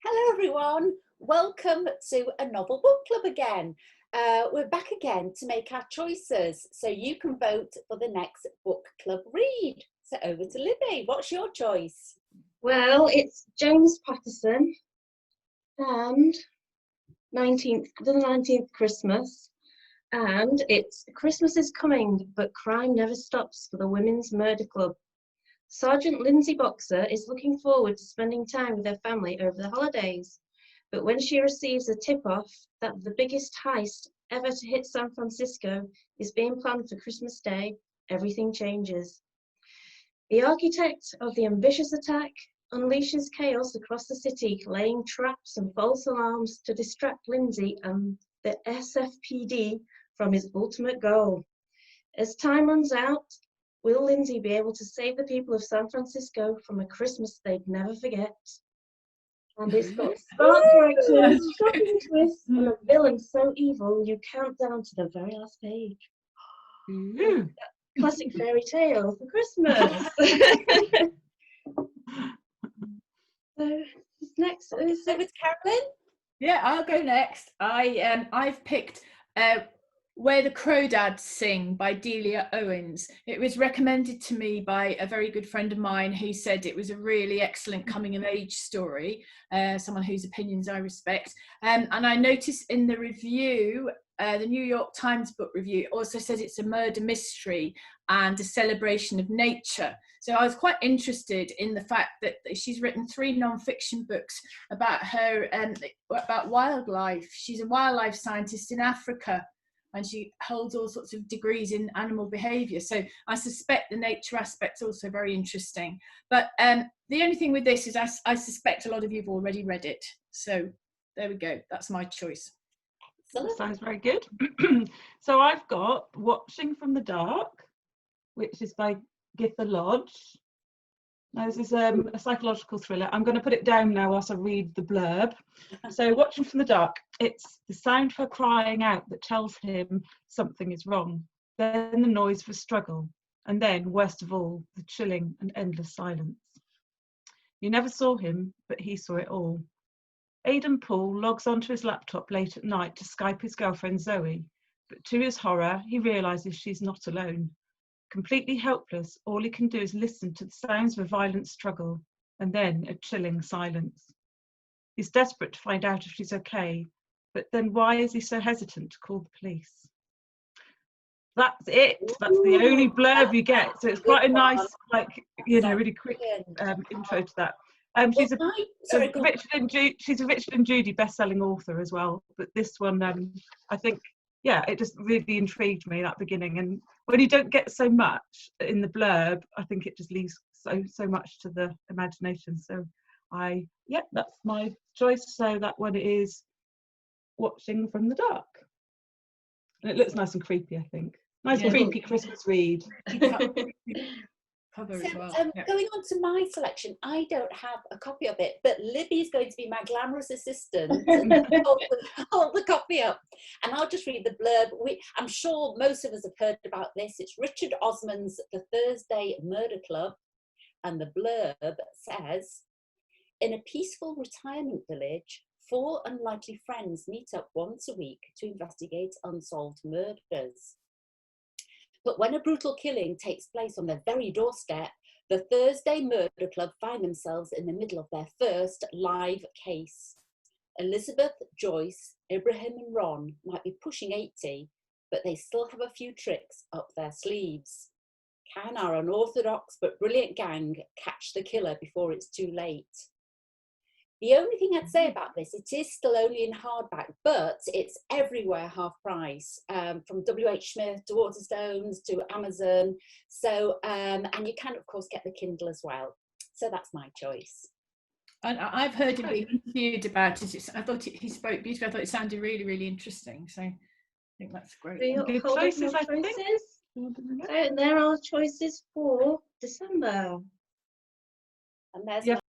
Hello everyone, welcome to a novel book club again. We're back again to make our choices so you can vote for the next book club read. So over to Libby, what's your choice? Well, it's James Patterson and the 19th Christmas, and it's Christmas is coming, but crime never stops for the Women's Murder Club. Sergeant Lindsay Boxer is looking forward to spending time with her family over the holidays, but when she receives a tip-off that the biggest heist ever to hit San Francisco is being planned for Christmas Day, everything changes. The architect of the ambitious attack unleashes chaos across the city, laying traps and false alarms to distract Lindsay and the SFPD from his ultimate goal. As time runs out, will Lindsay be able to save the people of San Francisco from a Christmas they'd never forget? And it's got smart characters, shocking twists, and a villain so evil you count down to the very last page. Classic fairy tale for Christmas. So next, So it's Carolyn. Yeah, I'll go next. I've picked Where the Crawdads Sing by Delia Owens. It was recommended to me by a very good friend of mine who said it was a really excellent coming of age story, someone whose opinions I respect. And I noticed in the review, the New York Times book review also said it's a murder mystery and a celebration of nature. So I was quite interested in the fact that she's written 3 non-fiction books about her about wildlife. She's a wildlife scientist in Africa, and she holds all sorts of degrees in animal behaviour. So I suspect the nature aspect's also very interesting. But the only thing with this is I suspect a lot of you have already read it. So there we go. That's my choice. That sounds very good. So I've got Watching from the Dark, which is by Githa Lodge. Now, this is a psychological thriller. I'm going to put it down now whilst I read the blurb. So Watching from the Dark, it's the sound of her crying out that tells him something is wrong. Then the noise of a struggle. And then, worst of all, the chilling and endless silence. You never saw him, but he saw it all. Aidan Poole logs onto his laptop late at night to Skype his girlfriend Zoe, but to his horror, he realises she's not alone. Completely helpless, all he can do is listen to the sounds of a violent struggle, and then a chilling silence. He's desperate to find out if she's okay, but then why is he so hesitant to call the police? That's it. That's the only blurb you get. So it's quite a nice, really quick intro to that. She's a Richard and Judy best-selling author as well. But this one, I think, it just really intrigued me, that beginning. And when you don't get so much in the blurb, I think it just leaves so much to the imagination. So that's my choice. So that one is Watching from the Dark. And it looks nice and creepy, I think. Nice creepy Christmas read. Cover as well. Going on to my selection, I don't have a copy of it, but Libby's going to be my glamorous assistant and hold the copy up. And I'll just read the blurb. I'm sure most of us have heard about this. It's Richard Osman's The Thursday Murder Club. And the blurb says, in a peaceful retirement village, 4 unlikely friends meet up once a week to investigate unsolved murders. But when a brutal killing takes place on their very doorstep, the Thursday Murder Club find themselves in the middle of their first live case. Elizabeth, Joyce, Ibrahim and Ron might be pushing 80, but they still have a few tricks up their sleeves. Can our unorthodox but brilliant gang catch the killer before it's too late? The only thing I'd say about this, it is still only in hardback, but it's everywhere half price, from WH Smith to Waterstones to Amazon. So, and you can, of course, get the Kindle as well. So that's my choice. And I've heard him being interviewed about it. I thought he spoke beautifully. I thought it sounded really, really interesting. So I think that's great. Good choices, I think. So there are choices for December. And there's